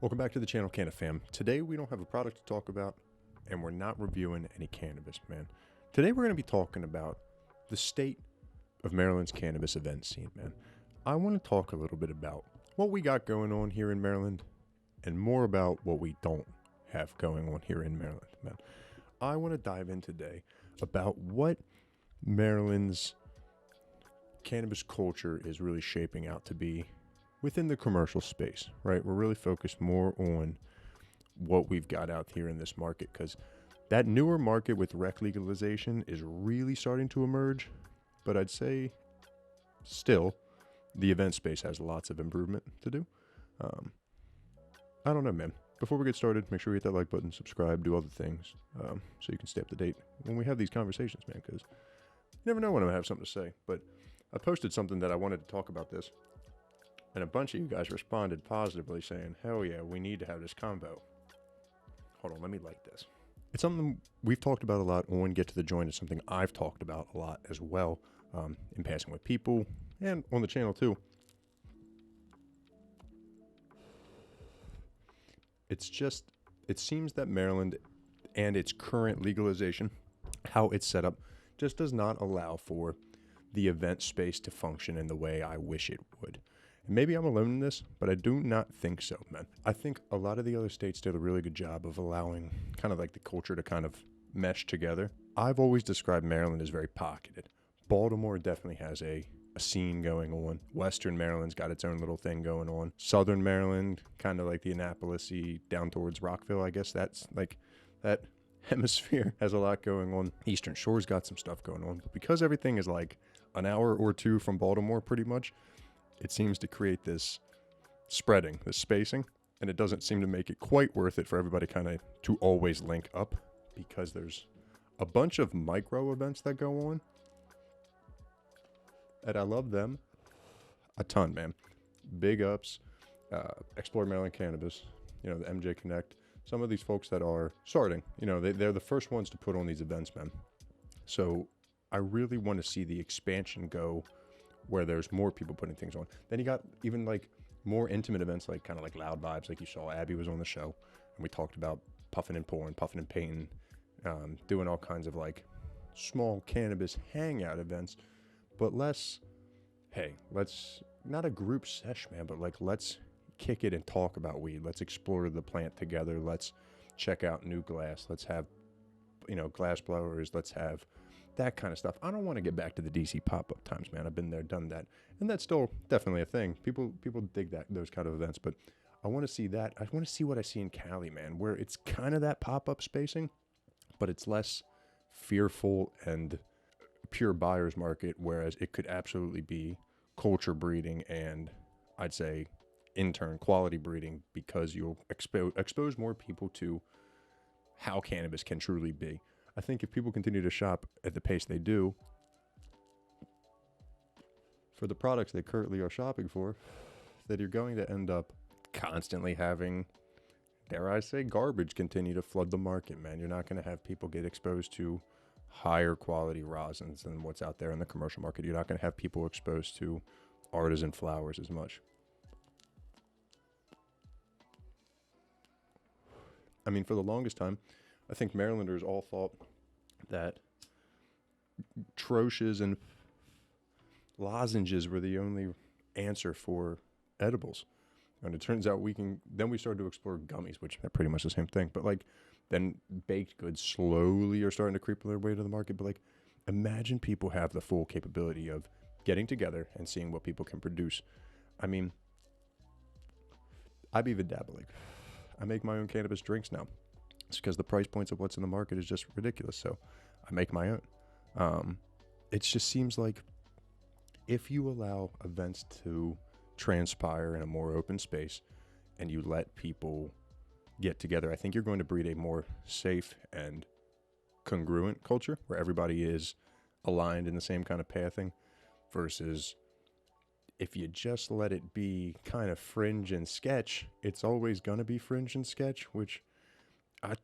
Welcome back to the channel, Canna Fam. Today we don't have a product to talk about, and we're not reviewing any cannabis, man. Today we're going to be talking about the state of Maryland's cannabis event scene, man. I want to talk a little bit about what we got going on here in Maryland, and more about what we don't have going on here in Maryland, man. I want to dive in today about what Maryland's cannabis culture is really shaping out to be within the commercial space, right? We're really focused more on what we've got out here in this market, because that newer market with rec legalization is really starting to emerge. But I'd say still the event space has lots of improvement to do. I don't know, man. Before we get started, make sure you hit that like button, subscribe, do all the things, so you can stay up to date when we have these conversations, man, because you never know when I'm gonna have something to say. But I posted something that I wanted to talk about this, and a bunch of you guys responded positively saying, hell yeah, we need to have this combo. Hold on, let me light this. It's something we've talked about a lot on Get to the Joint. It's something I've talked about a lot as well, in passing with people and on the channel too. It's just, it seems that Maryland and its current legalization, how it's set up, just does not allow for the event space to function in the way I wish it would. Maybe I'm alone in this, but I do not think so, man. I think a lot of the other states did a really good job of allowing kind of like the culture to kind of mesh together. I've always described Maryland as very pocketed. Baltimore definitely has a scene going on. Western Maryland's got its own little thing going on. Southern Maryland, kind of like the Annapolis-y down towards Rockville, I guess that's like that hemisphere has a lot going on. Eastern Shore's got some stuff going on. But because everything is like an hour or two from Baltimore pretty much, it seems to create this spreading, this spacing, and it doesn't seem to make it quite worth it for everybody kind of to always link up, because there's a bunch of micro events that go on, and I love them a ton, man. Big ups, Explore Maryland Cannabis, you know, the MJ Connect, some of these folks that are starting, you know, they're the first ones to put on these events, man. So I really want to see the expansion go where there's more people putting things on. Then you got even like more intimate events, like kind of like Loud Vibes, like you saw Abby was on the show, and we talked about puffing and pulling, puffing and painting, doing all kinds of like small cannabis hangout events, but less, hey, let's, not a group sesh, man, but like let's kick it and talk about weed. Let's explore the plant together. Let's check out new glass. Let's have, you know, glass blowers. Let's have that kind of stuff. I don't want to get back to the DC pop-up times, man. I've been there, done that. And that's still definitely a thing. People dig that, those kind of events, but I want to see that. I want to see what I see in Cali, man, where it's kind of that pop-up spacing, but it's less fearful and pure buyer's market, whereas it could absolutely be culture breeding and I'd say in turn quality breeding, because you'll expose more people to how cannabis can truly be. I think if people continue to shop at the pace they do for the products they currently are shopping for, that you're going to end up constantly having, dare I say, garbage continue to flood the market, man. You're not going to have people get exposed to higher quality rosins than what's out there in the commercial market. You're not going to have people exposed to artisan flowers as much. I mean, for the longest time, I think Marylanders all thought that troches and lozenges were the only answer for edibles. And it turns out then we started to explore gummies, which are pretty much the same thing. But like, then baked goods slowly are starting to creep their way to the market. But like, imagine people have the full capability of getting together and seeing what people can produce. I mean, I've even dabbled. Like, I make my own cannabis drinks now. It's because the price points of what's in the market is just ridiculous. So I make my own. It just seems like if you allow events to transpire in a more open space and you let people get together, I think you're going to breed a more safe and congruent culture where everybody is aligned in the same kind of pathing, versus if you just let it be kind of fringe and sketch, it's always going to be fringe and sketch, which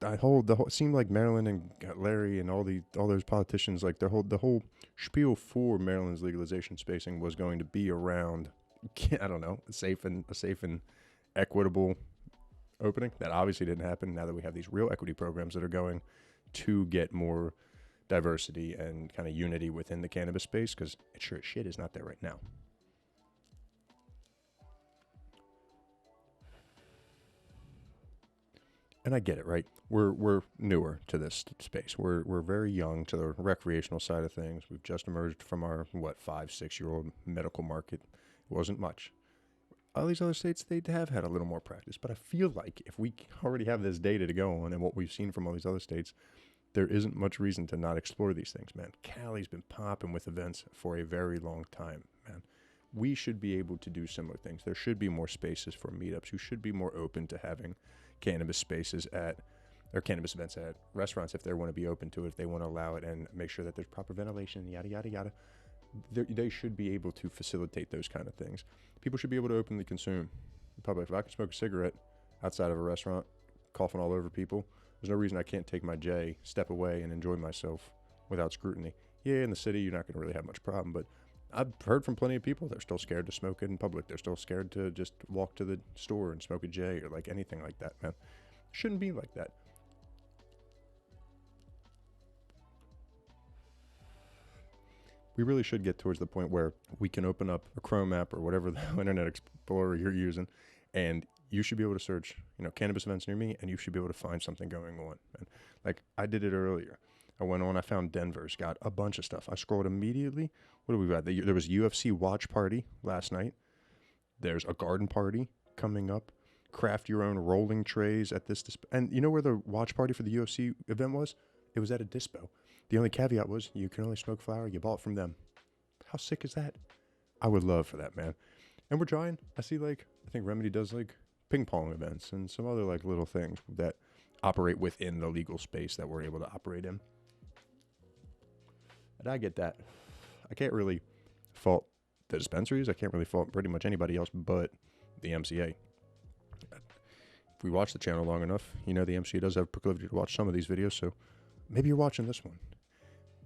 I hold the whole, it seemed like Maryland and Larry and all those politicians, like the whole spiel for Maryland's legalization spacing was going to be around, I don't know, a safe and equitable opening. That obviously didn't happen. Now that we have these real equity programs that are going to get more diversity and kind of unity within the cannabis space, because it sure as shit is not there right now. And I get it, right? We're newer to this space. We're very young to the recreational side of things. We've just emerged from our 5-6-year-old medical market. It wasn't much. All these other states, they have had a little more practice, but I feel like if we already have this data to go on and what we've seen from all these other states, there isn't much reason to not explore these things, man. Cali's been popping with events for a very long time, man. We should be able to do similar things. There should be more spaces for meetups. You should be more open to having cannabis spaces or cannabis events at restaurants if they want to be open to it, if they want to allow it and make sure that there's proper ventilation, yada, yada, yada. They should be able to facilitate those kind of things. People should be able to openly consume in public. If I can smoke a cigarette outside of a restaurant, coughing all over people, there's no reason I can't take my J, step away, and enjoy myself without scrutiny. Yeah, in the city, you're not going to really have much problem, but I've heard from plenty of people they're still scared to smoke it in public. They're still scared to just walk to the store and smoke a J or like anything like that, man. It shouldn't be like that. We really should get towards the point where we can open up a Chrome app or whatever the Internet Explorer you're using, and you should be able to search, cannabis events near me, and you should be able to find something going on. And like I did it earlier. I went on, I found Denver's, got a bunch of stuff. I scrolled immediately. What do we got? There was UFC watch party last night. There's a garden party coming up. Craft your own rolling trays at this and you know where the watch party for the UFC event was? It was at a dispo. The only caveat was you can only smoke flower you bought from them. How sick is that? I would love for that, man. And we're trying. I think Remedy does like ping pong events and some other like little things that operate within the legal space that we're able to operate in. And I get that. I can't really fault the dispensaries. I can't really fault pretty much anybody else but the MCA. If we watch the channel long enough, the MCA does have proclivity to watch some of these videos, so maybe you're watching this one.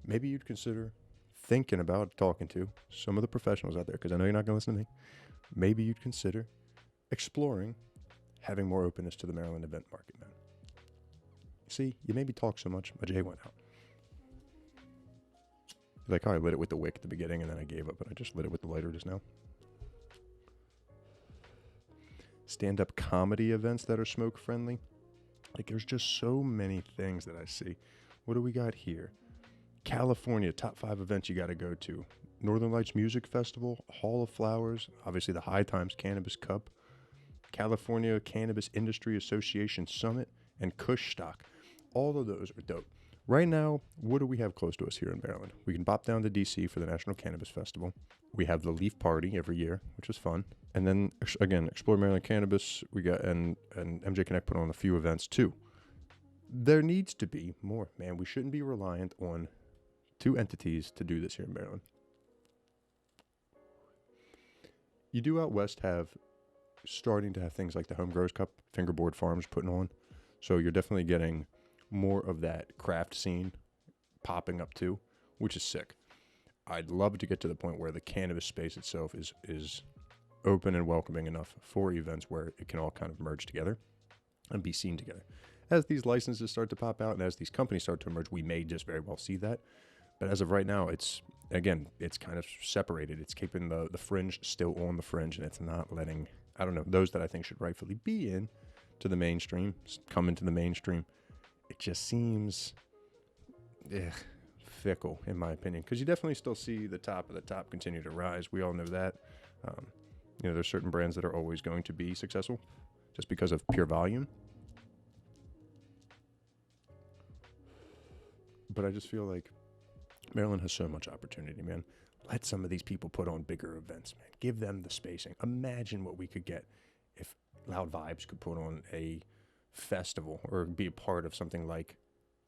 Maybe you'd consider thinking about talking to some of the professionals out there, because I know you're not going to listen to me. Maybe you'd consider exploring having more openness to the Maryland event market, man. See, you made me talk so much, my J went out. Like how I lit it with the wick at the beginning and then I gave up, but I just lit it with the lighter just now. Stand-up comedy events that are smoke-friendly. Like there's just so many things that I see. What do we got here? California, top 5 events you got to go to. Northern Lights Music Festival, Hall of Flowers, obviously the High Times Cannabis Cup, California Cannabis Industry Association Summit, and Kush Stock. All of those are dope. Right now, what do we have close to us here in Maryland? We can pop down to DC for the National Cannabis Festival. We have the Leaf Party every year, which is fun. And then, again, Explore Maryland Cannabis. We got, and MJ Connect put on a few events too. There needs to be more, man. We shouldn't be reliant on 2 entities to do this here in Maryland. You do out west have starting to have things like the Home Growers Cup, Fingerboard Farms putting on. So you're definitely getting more of that craft scene popping up too, which is sick. I'd love to get to the point where the cannabis space itself is open and welcoming enough for events where it can all kind of merge together and be seen together. As these licenses start to pop out and as these companies start to emerge, we may just very well see that. But as of right now, it's kind of separated. It's keeping the fringe still on the fringe, and it's not letting, those that I think should rightfully be in to the mainstream, come into the mainstream. It just seems fickle, in my opinion, because you definitely still see the top of the top continue to rise. We all know that. There's certain brands that are always going to be successful just because of pure volume. But I just feel like Maryland has so much opportunity, man. Let some of these people put on bigger events, man. Give them the spacing. Imagine what we could get if Loud Vibes could put on a festival or be a part of something like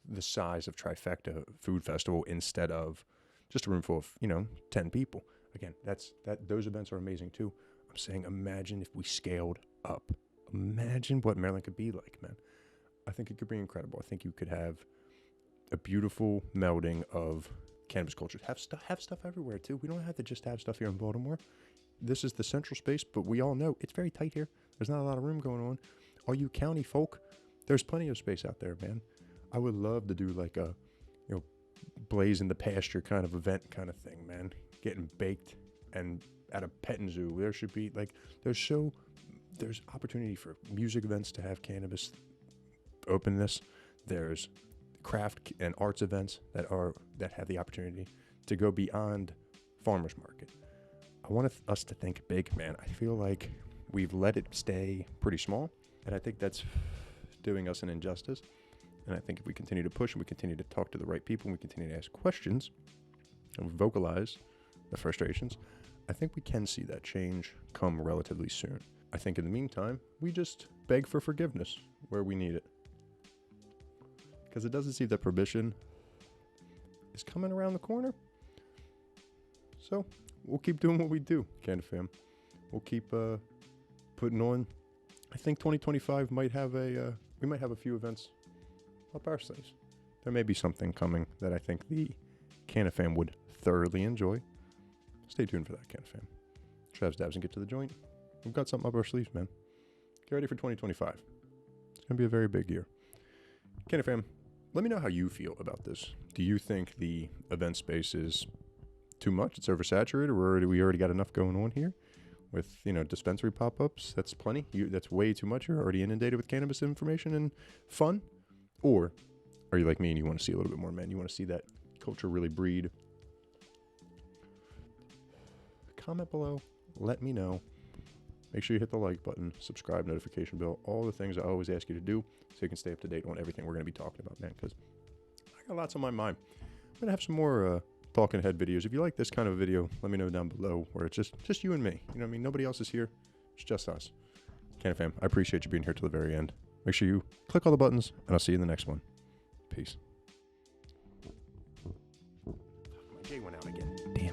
the size of Trifecta Food Festival instead of just a room full of 10 people. Again, those events are amazing too. I'm saying imagine if we scaled up. Imagine what Maryland could be like, man. I think it could be incredible. I think you could have a beautiful melding of cannabis cultures. Have stuff everywhere too. We don't have to just have stuff here in Baltimore. This is the central space, but we all know it's very tight here. There's not a lot of room going on. all you county folk, there's plenty of space out there, man. I would love to do like a, blaze in the pasture kind of event kind of thing, man. Getting baked and at a petting zoo. There should be like, there's opportunity for music events to have cannabis openness. There's craft and arts events that have the opportunity to go beyond farmers market. I want us to think big, man. I feel like we've let it stay pretty small, and I think that's doing us an injustice. And I think if we continue to push and we continue to talk to the right people and we continue to ask questions and vocalize the frustrations, I think we can see that change come relatively soon. I think in the meantime, we just beg for forgiveness where we need it. Because it doesn't seem that prohibition is coming around the corner. So we'll keep doing what we do, Canada fam. We'll keep putting on. I think 2025 might have we might have a few events up our sleeves. There may be something coming that I think the Canada fam would thoroughly enjoy. Stay tuned for that, Canada fam. Travs Dabs and get to the joint. We've got something up our sleeves, man. Get ready for 2025. It's going to be a very big year. Canada fam, let me know how you feel about this. Do you think the event space is too much? It's oversaturated, or do we already got enough going on here? With, dispensary pop-ups, that's plenty. That's way too much. You're already inundated with cannabis information and fun. Or are you like me and you want to see a little bit more, man? You want to see that culture really breed? Comment below. Let me know. Make sure you hit the like button, subscribe, notification bell, all the things I always ask you to do so you can stay up to date on everything we're going to be talking about, man, because I got lots on my mind. I'm going to have some more talking head videos. If you like this kind of video, let me know down below, where it's just you and me. You know what I mean? Nobody else is here. It's just us. Canada fam, I appreciate you being here till the very end. Make sure you click all the buttons, and I'll see you in the next one. Peace. My J went out again. Damn.